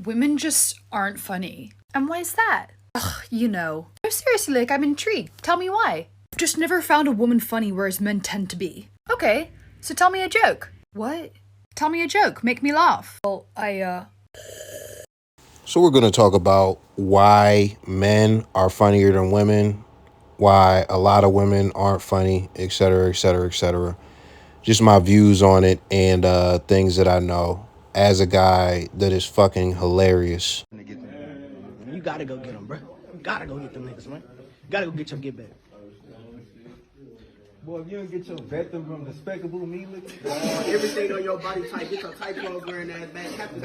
women just aren't funny. And why is that? Ugh, you know. No, seriously, like, I'm intrigued. Tell me why. I've just never found a woman funny whereas men tend to be. Okay, so tell me a joke. What? Tell me a joke. Make me laugh. Well, So we're going to talk about why men are funnier than women, why a lot of women aren't funny, et cetera, et cetera, et cetera. Just my views on it and things that I know as a guy that is fucking hilarious. You gotta go get them, bro. You gotta go get them niggas, man. You gotta go get your get back. Boy, if you don't get your Bethlehem from despicable me looking. Everything on your body type, get your type clothes wearing ass back. Captain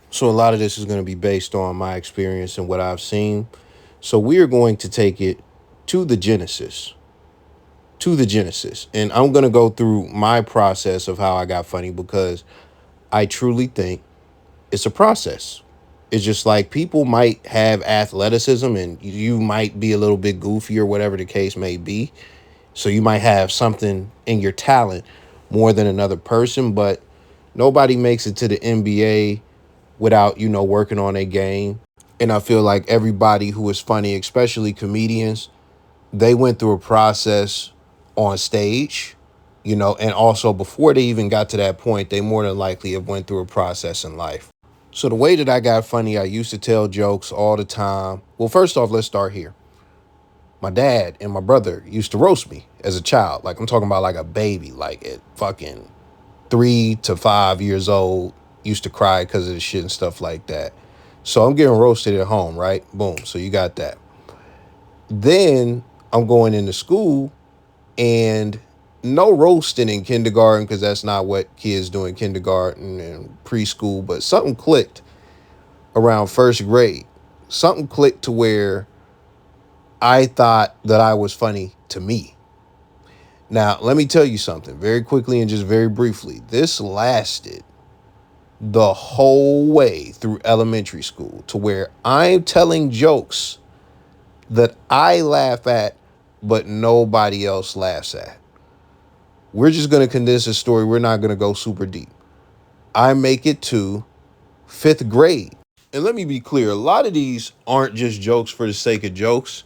So a lot of this is going to be based on my experience and what I've seen. So we are going to take it to the Genesis. And I'm going to go through my process of how I got funny because I truly think it's a process. It's just like people might have athleticism and you might be a little bit goofy or whatever the case may be. So you might have something in your talent more than another person, but nobody makes it to the NBA without, working on a game. And I feel like everybody who is funny, especially comedians, they went through a process on stage, and also before they even got to that point, they more than likely have went through a process in life. So the way that I got funny, I used to tell jokes all the time. Well, first off, let's start here. My dad and my brother used to roast me as a child. Like I'm talking about like a baby, like at fucking 3 to 5 years old, used to cry because of the shit and stuff like that. So I'm getting roasted at home, right? Boom. So you got that. Then I'm going into school and no roasting in kindergarten because that's not what kids do in kindergarten and preschool. But something clicked around first grade. Something clicked to where I thought that I was funny to me. Now, let me tell you something very quickly and just very briefly. This lasted the whole way through elementary school to where I'm telling jokes that I laugh at, but nobody else laughs at. We're just going to condense the story. We're not going to go super deep. I make it to 5th grade. And let me be clear. A lot of these aren't just jokes for the sake of jokes.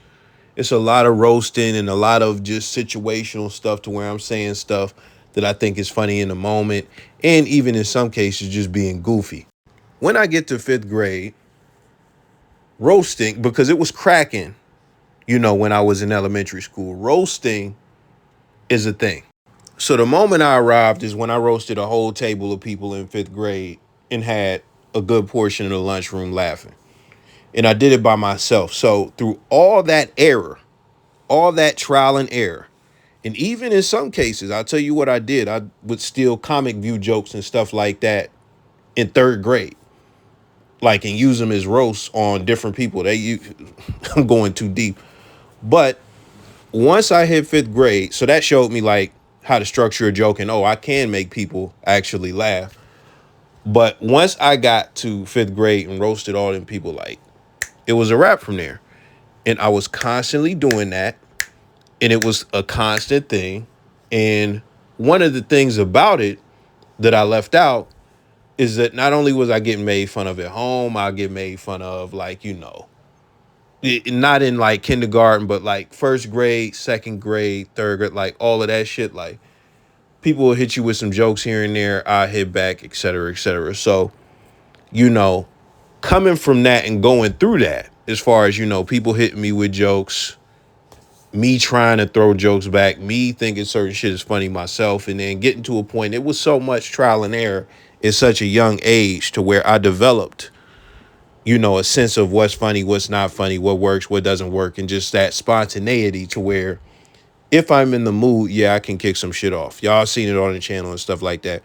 It's a lot of roasting and a lot of just situational stuff to where I'm saying stuff that I think is funny in the moment. And even in some cases, just being goofy. When I get to 5th grade, roasting, because it was cracking, when I was in elementary school, roasting is a thing. So the moment I arrived is when I roasted a whole table of people in 5th grade and had a good portion of the lunchroom laughing. And I did it by myself. So through all that error, all that trial and error, and even in some cases, I'll tell you what I did. I would steal comic view jokes and stuff like that in 3rd grade. Like, and use them as roasts on different people. I'm going too deep. But once I hit 5th grade, so that showed me like how to structure a joke and, I can make people actually laugh. But once I got to 5th grade and roasted all them people, like, it was a wrap from there. And I was constantly doing that. And it was a constant thing. And one of the things about it that I left out is that not only was I getting made fun of at home, I get made fun of like, not in like kindergarten, but like 1st grade, 2nd grade, 3rd grade, like all of that shit. Like people will hit you with some jokes here and there. I hit back, et cetera, et cetera. So, coming from that and going through that, as far as, people hitting me with jokes, me trying to throw jokes back, me thinking certain shit is funny myself, and then getting to a point, it was so much trial and error at such a young age to where I developed, a sense of what's funny, what's not funny, what works, what doesn't work, and just that spontaneity to where if I'm in the mood, I can kick some shit off. Y'all seen it on the channel and stuff like that.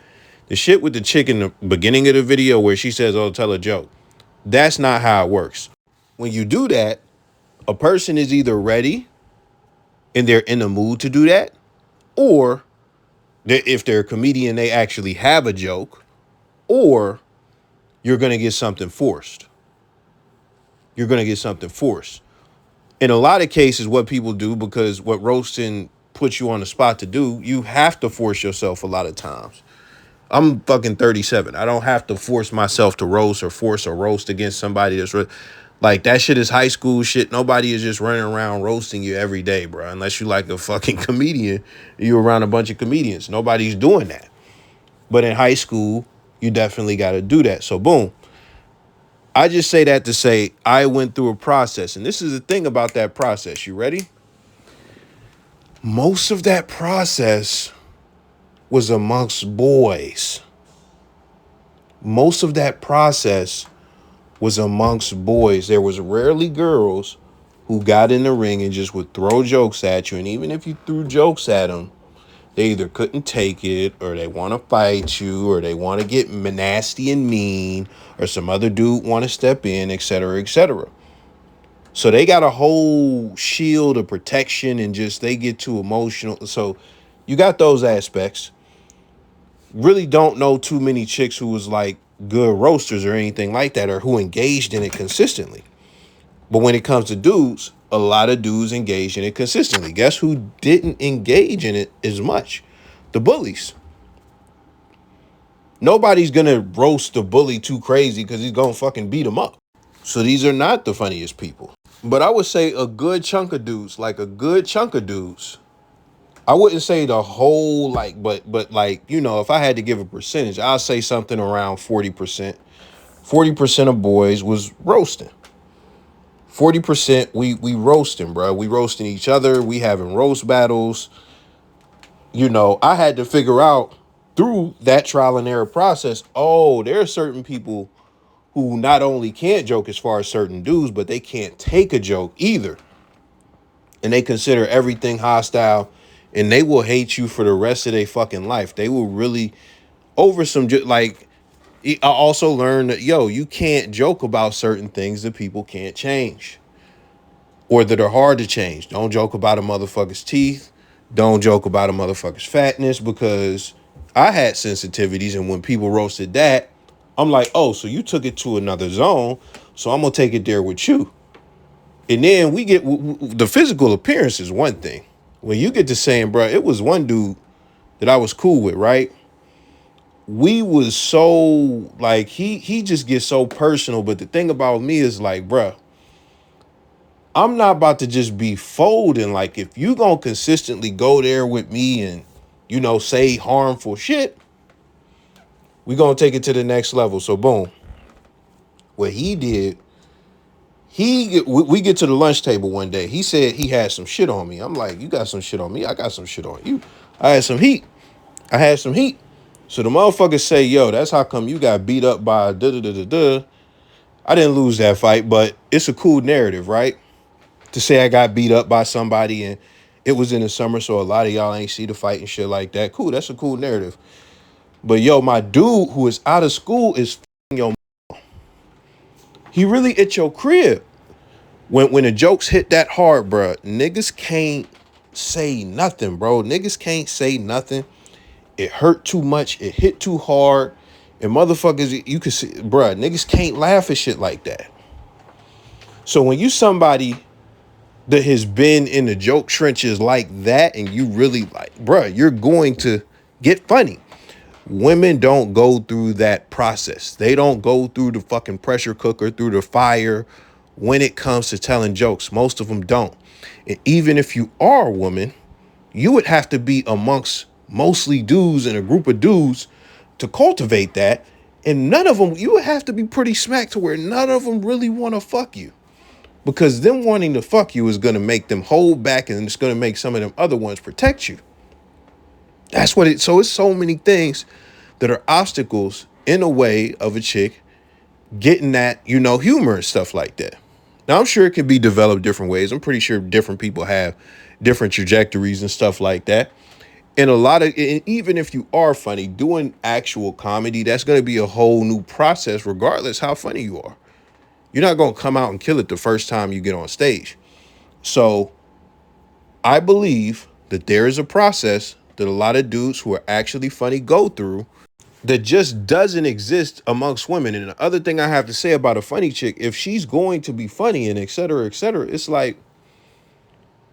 The shit with the chick in the beginning of the video where she says, tell a joke. That's not how it works. When you do that, a person is either ready and they're in the mood to do that, or if they're a comedian, they actually have a joke, or you're going to get something forced. You're going to get something forced. In a lot of cases, what people do, because what roasting puts you on the spot to do, you have to force yourself a lot of times. I'm fucking 37. I don't have to force myself to roast or force a roast against somebody that's like, that shit is high school shit. Nobody is just running around roasting you every day, bro. Unless you like a fucking comedian, you around a bunch of comedians. Nobody's doing that. But in high school, you definitely got to do that. So boom. I just say that to say I went through a process. And this is the thing about that process. You ready? Most of that process was amongst boys. Most of that process was amongst boys. There was rarely girls who got in the ring and just would throw jokes at you. And even if you threw jokes at them, they either couldn't take it, or they want to fight you, or they want to get nasty and mean, or some other dude want to step in, etc., etc. So they got a whole shield of protection, and just they get too emotional. So you got those aspects. Really don't know too many chicks who was like good roasters or anything like that, or who engaged in it consistently. But when it comes to dudes, a lot of dudes engage in it consistently. Guess who didn't engage in it as much? The bullies. Nobody's gonna roast the bully too crazy because he's gonna fucking beat him up. So these are not the funniest people. But I would say a good chunk of dudes, I wouldn't say the whole, like, but like, if I had to give a percentage, I'll say something around 40%. 40% of boys was roasting. 40% we roasting, bro. We roasting each other. We having roast battles. I had to figure out through that trial and error process, oh, there are certain people who not only can't joke as far as certain dudes, but they can't take a joke either. And they consider everything hostile, and they will hate you for the rest of their fucking life. They will really, over some, like, I also learned that, you can't joke about certain things that people can't change, or that are hard to change. Don't joke about a motherfucker's teeth. Don't joke about a motherfucker's fatness, because I had sensitivities, and when people roasted that, I'm like, oh, so you took it to another zone, so I'm gonna take it there with you. And then we get the physical appearance is one thing. When you get to saying, bro, it was one dude that I was cool with, right? We was so, like, he just gets so personal. But the thing about me is, like, bro, I'm not about to just be folding. Like, if you gonna consistently go there with me and, say harmful shit, we gonna take it to the next level. So boom. What he did, we get to the lunch table one day. He said he had some shit on me. I'm like, you got some shit on me? I got some shit on you. I had some heat. So the motherfuckers say, yo, that's how come you got beat up by da-da-da-da-da. I didn't lose that fight, but it's a cool narrative, right? To say I got beat up by somebody and it was in the summer, so a lot of y'all ain't see the fight and shit like that. Cool, that's a cool narrative. But yo, my dude who is out of school is your. He really at your crib. When the jokes hit that hard, bro, niggas can't say nothing, bro. Niggas can't say nothing. It hurt too much. It hit too hard. And motherfuckers, you can see, bro, niggas can't laugh at shit like that. So when you somebody that has been in the joke trenches like that, and you really like, bro, you're going to get funny. Women don't go through that process. They don't go through the fucking pressure cooker, through the fire when it comes to telling jokes. Most of them don't. And even if you are a woman, you would have to be amongst mostly dudes in a group of dudes to cultivate that. And none of them, you would have to be pretty smacked to where none of them really want to fuck you. Because them wanting to fuck you is going to make them hold back, and it's going to make some of them other ones protect you. That's what it, so it's so many things that are obstacles in the way of a chick getting that, humor and stuff like that. Now, I'm sure it can be developed different ways. I'm pretty sure different people have different trajectories and stuff like that. And even if you are funny, doing actual comedy, that's going to be a whole new process, regardless how funny you are. You're not going to come out and kill it the first time you get on stage. So I believe that there is a process that a lot of dudes who are actually funny go through that just doesn't exist amongst women. And the other thing I have to say about a funny chick, if she's going to be funny and et cetera, it's like,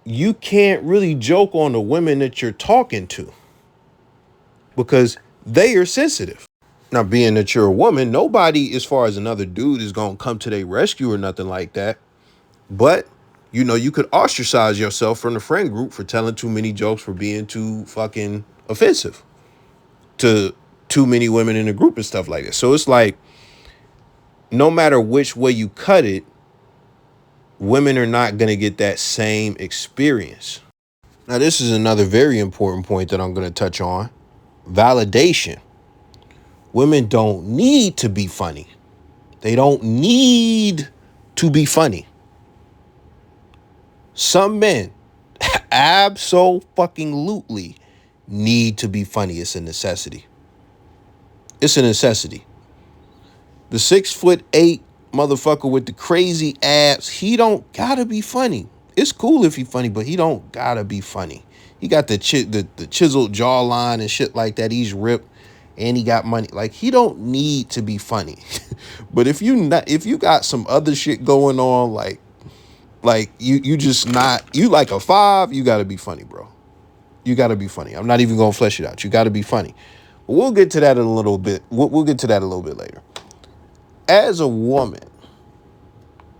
you can't really joke on the women that you're talking to because they are sensitive. Now, being that you're a woman, nobody, as far as another dude, is going to come to their rescue or nothing like that. But, you could ostracize yourself from the friend group for telling too many jokes, for being too fucking offensive to too many women in the group and stuff like that. So it's like, no matter which way you cut it, women are not going to get that same experience. Now, this is another very important point that I'm going to touch on. Validation. Women don't need to be funny. They don't need to be funny. Some men absolutely need to be funny. It's a necessity. It's a necessity. The 6'8" motherfucker with the crazy abs, he don't gotta be funny. It's cool if he funny, but he don't gotta be funny. He got the chiseled jawline and shit like that. He's ripped and he got money. Like, he don't need to be funny. But if you got some other shit going on, like you just not, you like a 5, you gotta be funny, bro. You gotta be funny. I'm not even gonna flesh it out. You gotta be funny. But we'll get to that in a little bit. We'll get to that a little bit later. As a woman,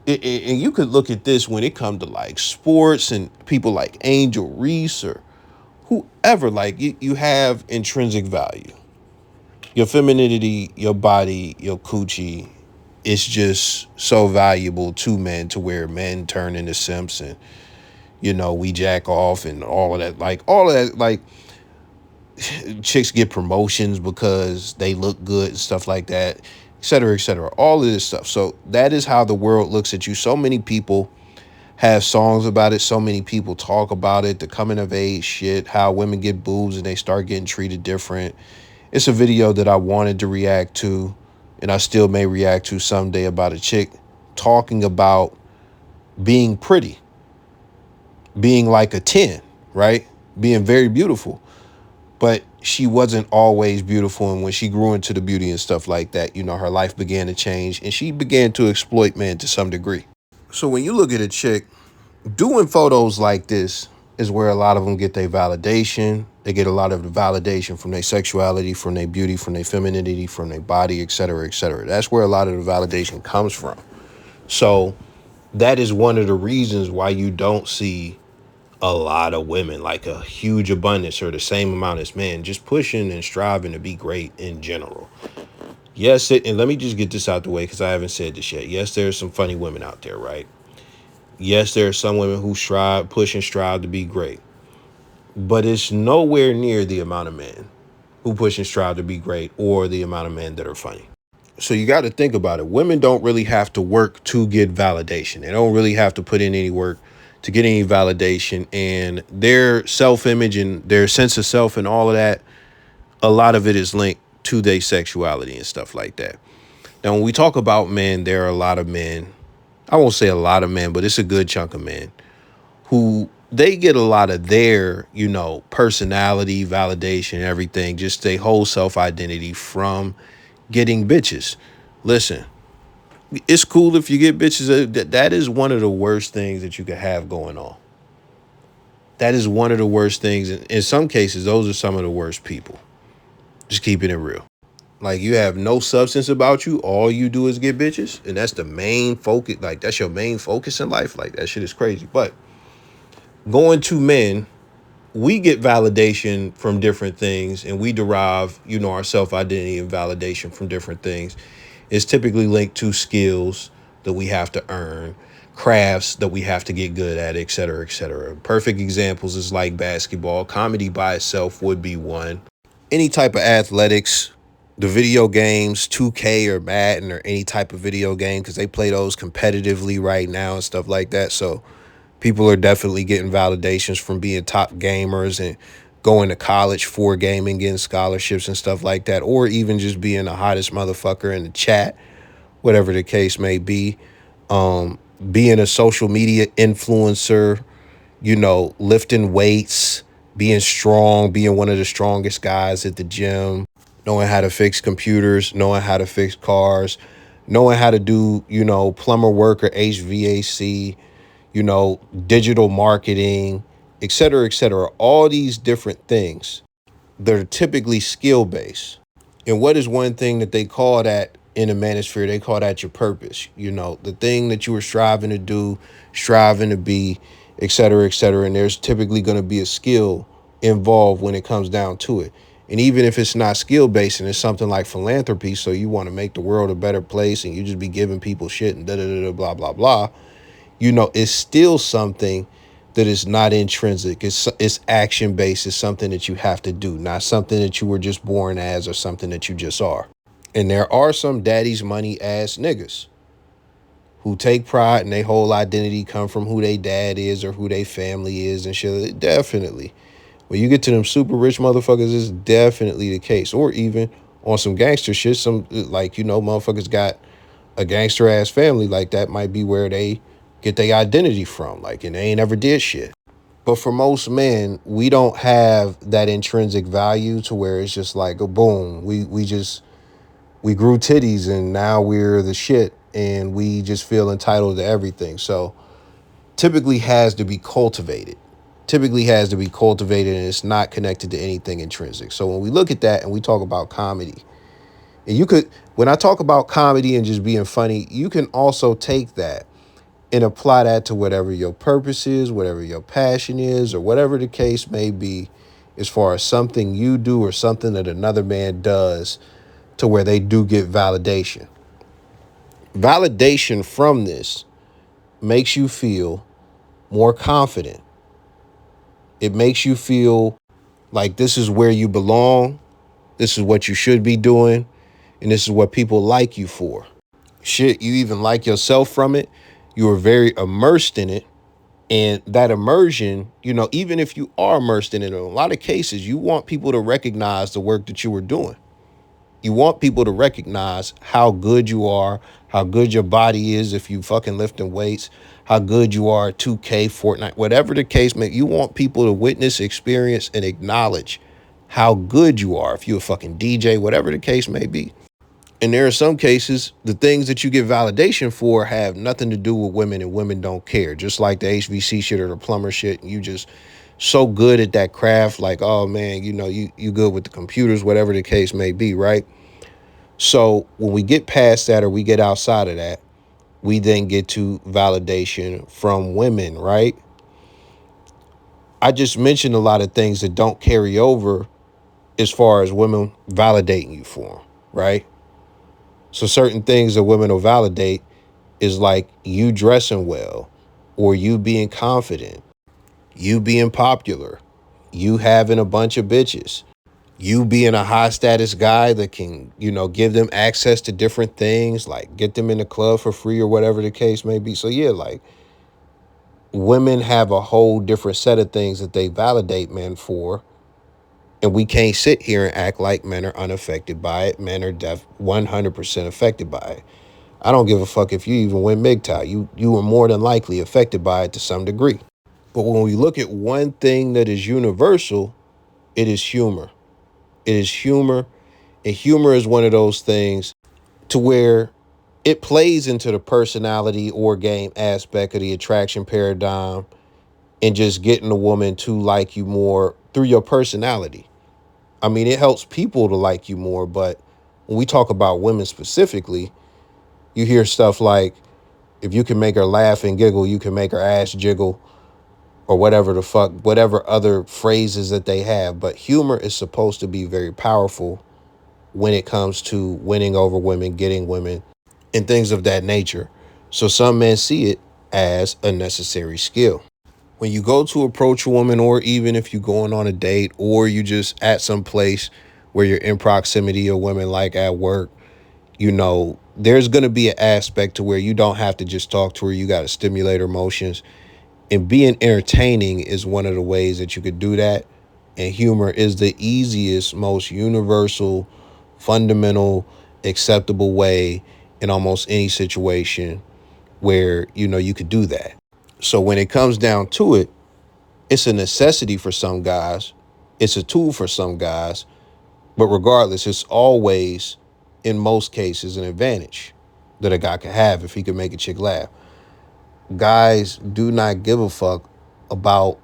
and you could look at this when it comes to like sports and people like Angel Reese or whoever, like you have intrinsic value. Your femininity, your body, your coochie, it's just so valuable to men to where men turn into simps and, we jack off and all of that. Like chicks get promotions because they look good and stuff like that, et cetera, et cetera. All of this stuff. So that is how the world looks at you. So many people have songs about it. So many people talk about it. The coming of age shit, how women get boobs and they start getting treated different. It's a video that I wanted to react to, and I still may react to someday, about a chick talking about being pretty, being like a 10, right? Being very beautiful. But she wasn't always beautiful. And when she grew into the beauty and stuff like that, her life began to change and she began to exploit men to some degree. So when you look at a chick doing photos like this is where a lot of them get their validation. They get a lot of the validation from their sexuality, from their beauty, from their femininity, from their body, et cetera, et cetera. That's where a lot of the validation comes from. So that is one of the reasons why you don't see a lot of women, like a huge abundance or the same amount as men, just pushing and striving to be great in general. Yes, and let me just get this out the way because I haven't said this yet. Yes, there's some funny women out there, right? Yes, there are some women who push and strive to be great. But it's nowhere near the amount of men who push and strive to be great or the amount of men that are funny. So you got to think about it. Women don't really have to work to get validation. They don't really have to put in any work to get any validation. And their self-image and their sense of self and all of that, a lot of it is linked to their sexuality and stuff like that. Now, when we talk about men, there are a lot of men. I won't say a lot of men, but it's a good chunk of men who they get a lot of their, personality, validation, everything, just their whole self-identity from getting bitches. Listen, it's cool if you get bitches. That is one of the worst things that you could have going on. That is one of the worst things. In some cases, those are some of the worst people. Just keeping it real. Like, you have no substance about you. All you do is get bitches. And that's the main focus. Like, that's your main focus in life. Like, that shit is crazy. But going to men, we get validation from different things. And we derive, our self-identity and validation from different things. It's typically linked to skills that we have to earn, crafts that we have to get good at, et cetera, et cetera. Perfect examples is like basketball. Comedy by itself would be one. Any type of athletics, the video games, 2K or Madden or any type of video game, because they play those competitively right now and stuff like that. So people are definitely getting validations from being top gamers and going to college for gaming, getting scholarships and stuff like that, or even just being the hottest motherfucker in the chat, whatever the case may be. Being a social media influencer, lifting weights, being strong, being one of the strongest guys at the gym, knowing how to fix computers, knowing how to fix cars, knowing how to do, plumber work or HVAC, digital marketing, et cetera, et cetera. All these different things that are typically skill based. And what is one thing that they call that in the manosphere? They call that your purpose. The thing that you were striving to do, striving to be, et cetera, et cetera. And there's typically going to be a skill involved when it comes down to it. And even if it's not skill based and it's something like philanthropy, so you want to make the world a better place and you just be giving people shit and da da da da blah blah blah, it's still something that is not intrinsic. It's action based. It's something that you have to do, not something that you were just born as or something that you just are. And there are some daddy's money ass niggas who take pride and their whole identity come from who they dad is or who they family is and shit. Definitely. When you get to them super rich motherfuckers, it's definitely the case. Or even on some gangster shit, motherfuckers got a gangster ass family, like that might be where they get their identity from, and they ain't ever did shit. But for most men, we don't have that intrinsic value to where it's just like a boom. We grew titties and now we're the shit and we just feel entitled to everything. So typically has to be cultivated. And it's not connected to anything intrinsic. So when we look at that and we talk about comedy, and when I talk about comedy and just being funny, you can also take that and apply that to whatever your purpose is, whatever your passion is, or whatever the case may be, as far as something you do or something that another man does to where they do get validation. Validation from this makes you feel more confident. It makes you feel like this is where you belong. This is what you should be doing. And this is what people like you for. Shit, you even like yourself from it. You are very immersed in it. And that immersion, even if you are immersed in it, in a lot of cases, you want people to recognize the work that you were doing. You want people to recognize how good you are, how good your body is if you fucking lifting weights, how good you are at 2K, Fortnite, whatever the case may be. You want people to witness, experience, and acknowledge how good you are if you're a fucking DJ, whatever the case may be. And there are some cases, the things that you get validation for have nothing to do with women, and women don't care. Just like the HVC shit or the plumber shit. And you just so good at that craft, like, oh man, you good with the computers, whatever the case may be, right? So when we get past that or we get outside of that, we then get to validation from women, right? I just mentioned a lot of things that don't carry over as far as women validating you for them, right? So certain things that women will validate is like you dressing well, or you being confident, you being popular, you having a bunch of bitches, you being a high status guy that can, give them access to different things, like get them in the club for free or whatever the case may be. So yeah, like women have a whole different set of things that they validate men for. And we can't sit here and act like men are unaffected by it. Men are 100% affected by it. I don't give a fuck if you even win MGTOW. You are more than likely affected by it to some degree. But when we look at one thing that is universal, it is humor. It is humor. And humor is one of those things to where it plays into the personality or game aspect of the attraction paradigm and just getting a woman to like you more through your personality. I mean, it helps people to like you more, but when we talk about women specifically, you hear stuff like, if you can make her laugh and giggle, you can make her ass jiggle, or whatever the fuck, whatever other phrases that they have. But humor is supposed to be very powerful when it comes to winning over women, getting women, and things of that nature. So some men see it as a necessary skill. When you go to approach a woman, or even if you're going on a date, or you just at some place where you're in proximity of women, like at work, there's going to be an aspect to where you don't have to just talk to her. You got to stimulate her emotions. And being entertaining is one of the ways that you could do that. And humor is the easiest, most universal, fundamental, acceptable way in almost any situation where, you could do that. So when it comes down to it, it's a necessity for some guys. It's a tool for some guys. But regardless, it's always, in most cases, an advantage that a guy can have if he can make a chick laugh. guys do not give a fuck about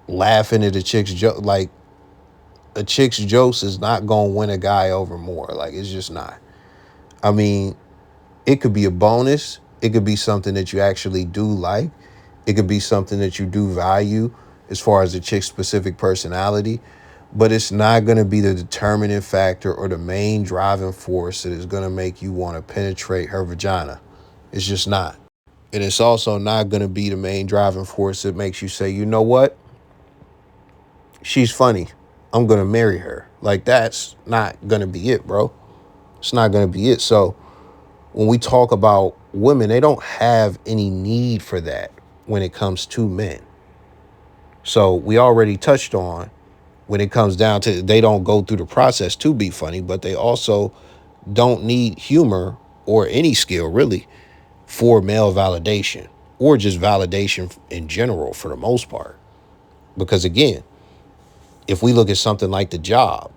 laughing at a chick's joke. Like, a chick's jokes is not gonna win a guy over more. Like, it's just not. I mean, it could be a bonus. It could be something that you actually do like. It could be something that you do value as far as the chick's specific personality. But it's not going to be the determining factor or the main driving force that is going to make you want to penetrate her vagina. It's just not. And it's also not going to be the main driving force that makes you say, you know what? She's funny. I'm going to marry her. Like, that's not going to be it, bro. It's not going to be it. So when we talk about women, they don't have any need for that when it comes to men. So we already touched on when it comes down to, they don't go through the process to be funny, but they also don't need humor or any skill really for male validation or just validation in general for the most part. Because again, if we look at something like The Job,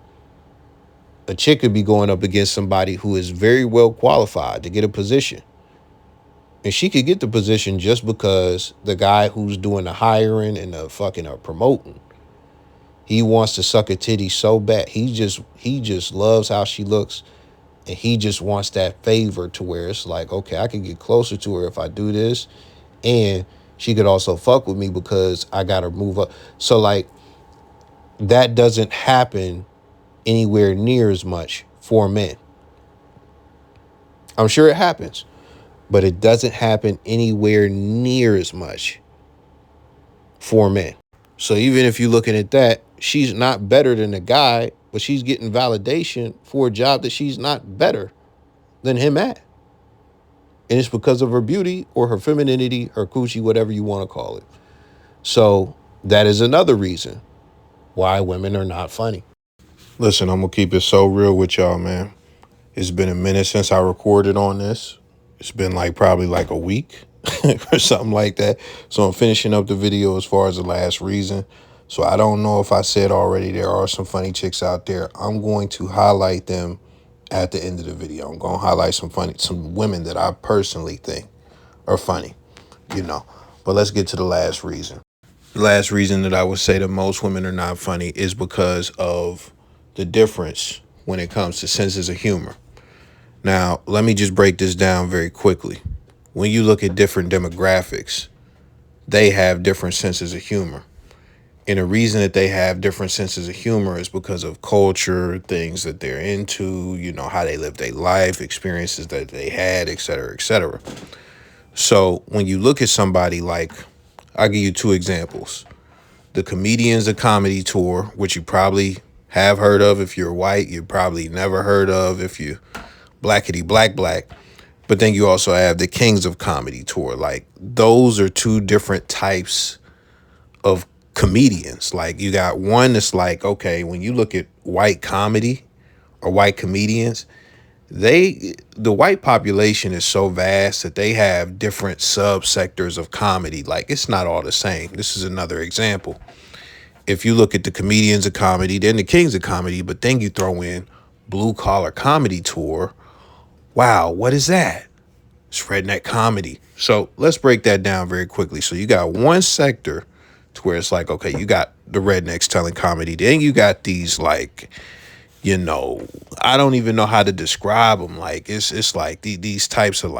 a chick could be going up against somebody who is very well qualified to get a position. And she could get the position just because the guy who's doing the hiring and the fucking promoting, he wants to suck a titty so bad. He just loves how she looks. And he just wants that favor to where it's like, okay, I can get closer to her if I do this. And she could also fuck with me because I got to move up. So like, that doesn't happen anywhere near as much for men. I'm sure it happens, but it doesn't happen anywhere near as much for men. So even if you're looking at that, she's not better than the guy, but she's getting validation for a job that she's not better than him at. And it's because of her beauty or her femininity, her coochie, whatever you want to call it. So that is another reason why women are not funny. Listen, I'm going to keep it so real with y'all, man. It's been a minute since I recorded on this. It's been probably a week or something like that. So I'm finishing up the video as far as the last reason. So I don't know if I said already, there are some funny chicks out there. I'm going to highlight them at the end of the video. I'm going to highlight some women that I personally think are funny, But let's get to the last reason. The last reason that I would say that most women are not funny is because of the difference when it comes to senses of humor. Now, let me just break this down very quickly. When you look at different demographics, they have different senses of humor. And the reason that they have different senses of humor is because of culture, things that they're into, how they live their life, experiences that they had, et cetera, et cetera. So when you look at somebody I'll give you two examples. The Comedians of Comedy Tour, which you probably have heard of if you're white, you probably never heard of if you blackity black. But then you also have the Kings of Comedy Tour. Those are two different types of comedians. You got one that's okay, when you look at white comedy or white comedians, the white population is so vast that they have different subsectors of comedy. It's not all the same. This is another example. If you look at the Comedians of Comedy, then the Kings of Comedy, but then you throw in Blue Collar Comedy Tour. Wow, what is that? It's redneck comedy. So let's break that down very quickly. So you got one sector to where it's okay, you got the rednecks telling comedy. Then you got these I don't even know how to describe them. It's these types of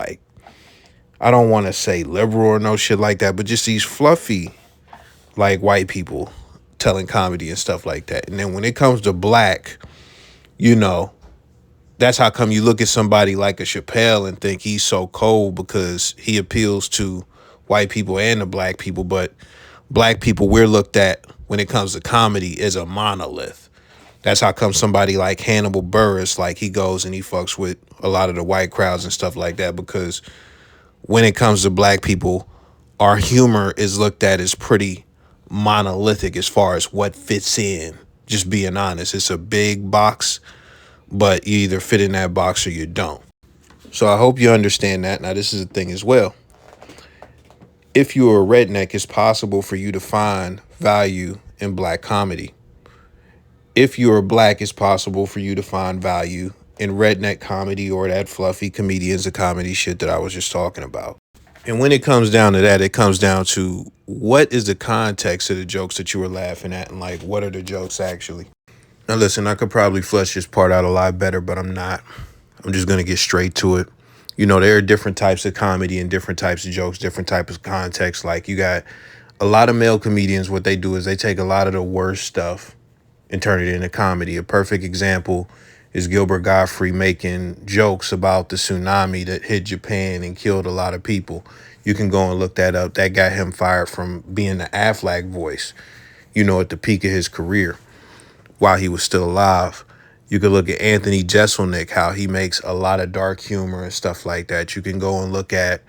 I don't want to say liberal or no shit like that, but just these fluffy white people telling comedy and stuff like that. And then when it comes to black, that's how come you look at somebody like a Chappelle and think he's so cold because he appeals to white people and the black people. But black people, we're looked at when it comes to comedy as a monolith. That's how come somebody like Hannibal Buress, he goes and he fucks with a lot of the white crowds and stuff like that, because when it comes to black people, our humor is looked at as pretty monolithic as far as what fits in. Just being honest, it's a big box, but you either fit in that box or you don't. So I hope you understand that. Now, this is the thing as well. If you're a redneck, it's possible for you to find value in black comedy. If you're black, it's possible for you to find value in redneck comedy or that fluffy Comedians of Comedy shit that I was just talking about. And when it comes down to that, it comes down to what is the context of the jokes that you were laughing at, and like what are the jokes actually. Now listen, I could probably flesh this part out a lot better, but I'm not. I'm just gonna get straight to it. There are different types of comedy and different types of jokes, different types of context. Like you got a lot of male comedians, what they do is they take a lot of the worst stuff and turn it into comedy. A perfect example is Gilbert Gottfried making jokes about the tsunami that hit Japan and killed a lot of people. You can go and look that up. That got him fired from being the Aflac voice, at the peak of his career while he was still alive. You could look at Anthony Jeselnik, how he makes a lot of dark humor and stuff like that. You can go and look at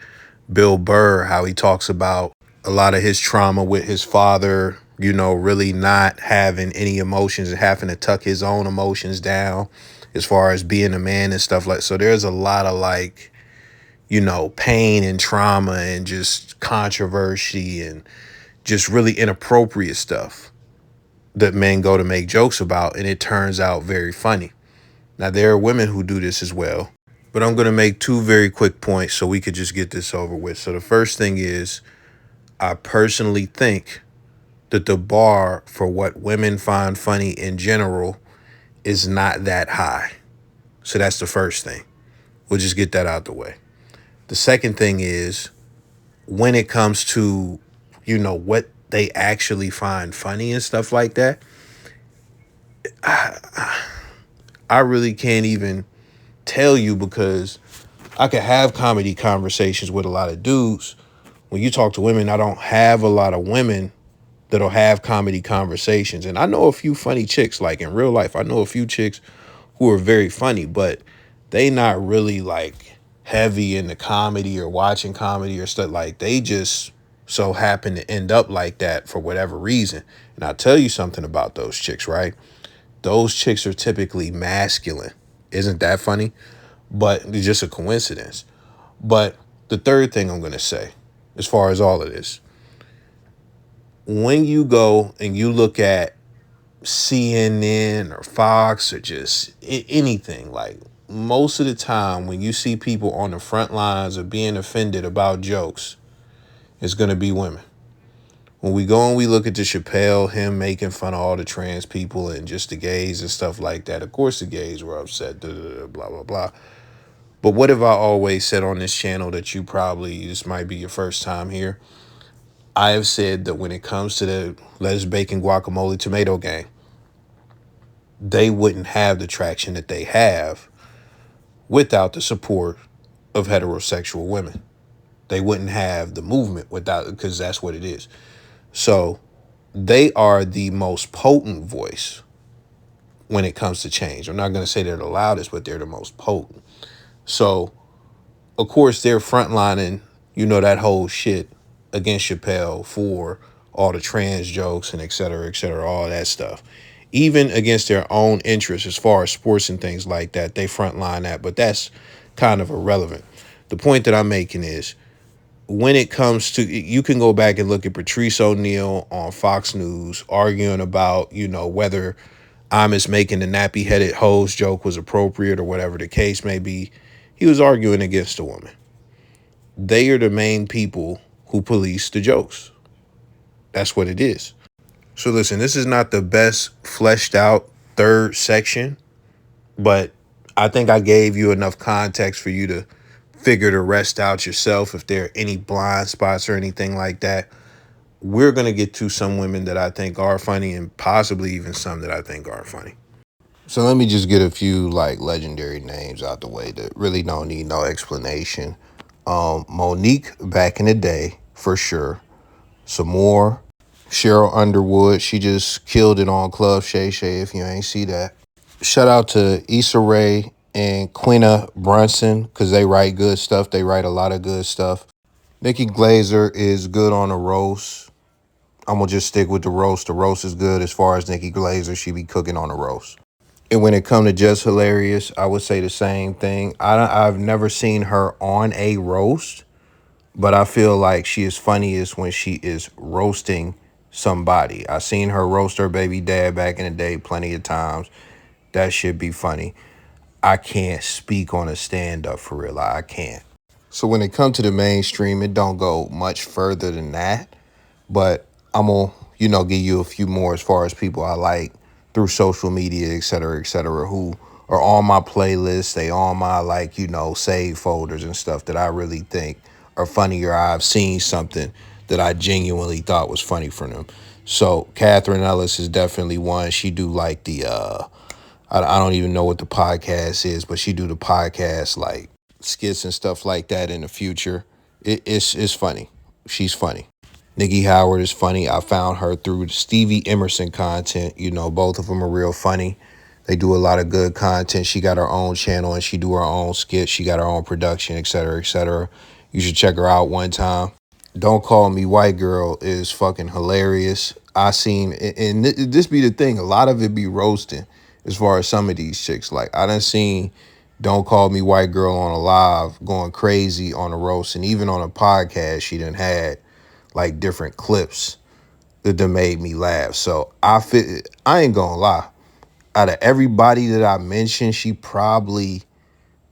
Bill Burr, how he talks about a lot of his trauma with his father, really not having any emotions and having to tuck his own emotions down as far as being a man and stuff like. So there's a lot of pain and trauma and just controversy and just really inappropriate stuff that men go to make jokes about, and it turns out very funny. Now, there are women who do this as well, but I'm going to make two very quick points so we could just get this over with. So the first thing is, I personally think that the bar for what women find funny in general is not that high. So that's the first thing. We'll just get that out the way. The second thing is, when it comes to, what they actually find funny and stuff like that, I really can't even tell you, because I could have comedy conversations with a lot of dudes. When you talk to women, I don't have a lot of women that'll have comedy conversations. And I know a few funny chicks, like in real life. I know a few chicks who are very funny, but they not really like heavy into comedy or watching comedy or stuff. Like they just so happen to end up like that for whatever reason. And I'll tell you something about those chicks, right? Those chicks are typically masculine. Isn't that funny? But it's just a coincidence. But the third thing I'm going to say, as far as all of this, when you go and you look at CNN or Fox or just anything, like most of the time when you see people on the front lines of being offended about jokes, it's going to be women. When we go and we look at the Chappelle, him making fun of all the trans people and just the gays and stuff like that, of course the gays were upset, blah, blah, blah. But what have I always said on this channel that this might be your first time here? I have said that when it comes to the lettuce, bacon, guacamole, tomato gang, they wouldn't have the traction that they have without the support of heterosexual women. They wouldn't have the movement without, because that's what it is. So they are the most potent voice when it comes to change. I'm not going to say they're the loudest, but they're the most potent. So, of course, they're frontlining, that whole shit against Chappelle for all the trans jokes and et cetera, all that stuff. Even against their own interests as far as sports and things like that, they frontline that, but that's kind of irrelevant. The point that I'm making is, when it comes to, you can go back and look at Patrice O'Neal on Fox News arguing about, whether Amos making the nappy-headed hose joke was appropriate or whatever the case may be. He was arguing against a woman. They are the main people who police the jokes. That's what it is. So listen, this is not the best fleshed out third section, but I think I gave you enough context for you to figure the rest out yourself if there are any blind spots or anything like that. We're going to get to some women that I think are funny and possibly even some that I think are funny. So let me just get a few legendary names out the way that really don't need no explanation. Monique back in the day, for sure. Some more. Cheryl Underwood, she just killed it on Club Shay Shay if you ain't see that. Shout out to Issa Rae and Quina Brunson, because they write good stuff. They write a lot of good stuff. Nikki Glazer is good on a roast. I'm going to just stick with the roast. The roast is good as far as Nikki Glazer. She be cooking on a roast. And when it comes to Just Hilarious, I would say the same thing. I've never seen her on a roast, but I feel like she is funniest when she is roasting somebody. I seen her roast her baby dad back in the day plenty of times. That should be funny. I can't speak on a stand-up for real. I can't. So when it comes to the mainstream, it don't go much further than that. But I'm gonna, give you a few more as far as people I like through social media, et cetera, who are on my playlist. They on my save folders and stuff that I really think are funny, or I've seen something that I genuinely thought was funny from them. So Catherine Ellis is definitely one. She do like the I don't even know what the podcast is, but she do the podcast like skits and stuff like that in the future. It's funny. She's funny. Nikki Howard is funny. I found her through Stevie Emerson content. Both of them are real funny. They do a lot of good content. She got her own channel and she do her own skits. She got her own production, et cetera, et cetera. You should check her out one time. Don't Call Me White Girl is fucking hilarious. I seen, and this be the thing, a lot of it be roasting as far as some of these chicks. Like, I done seen Don't Call Me White Girl on a live going crazy on a roast, and even on a podcast, she done had like different clips that done made me laugh. So I ain't gonna lie. Out of everybody that I mentioned, she probably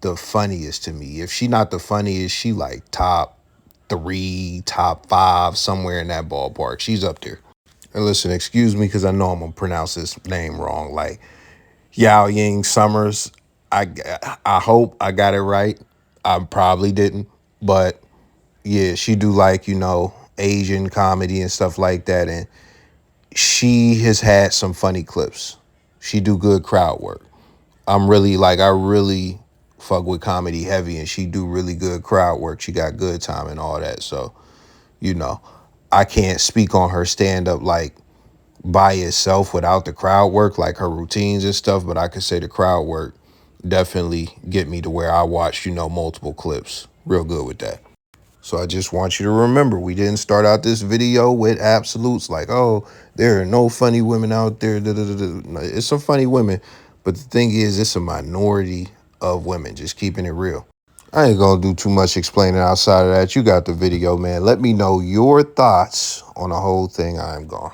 the funniest to me. If she not the funniest, she like top 3, top 5, somewhere in that ballpark. She's up there. And listen, excuse me because I know I'm gonna pronounce this name wrong. Like Yao Ying Summers. I hope I got it right. I probably didn't, but yeah, she do like Asian comedy and stuff like that, and she has had some funny clips. She do good crowd work. I really fuck with comedy heavy, and she do really good crowd work. She got good time and all that. So, you know, I can't speak on her stand up like by itself without the crowd work, like her routines and stuff. But I could say the crowd work definitely get me to where I watched, multiple clips. Real good with that. So I just want you to remember, we didn't start out this video with absolutes like, oh, there are no funny women out there. Da, da, da, da. No, it's some funny women. But the thing is, it's a minority of women, just keeping it real. I ain't gonna do too much explaining outside of that. You got the video, man. Let me know your thoughts on the whole thing. I'm gone.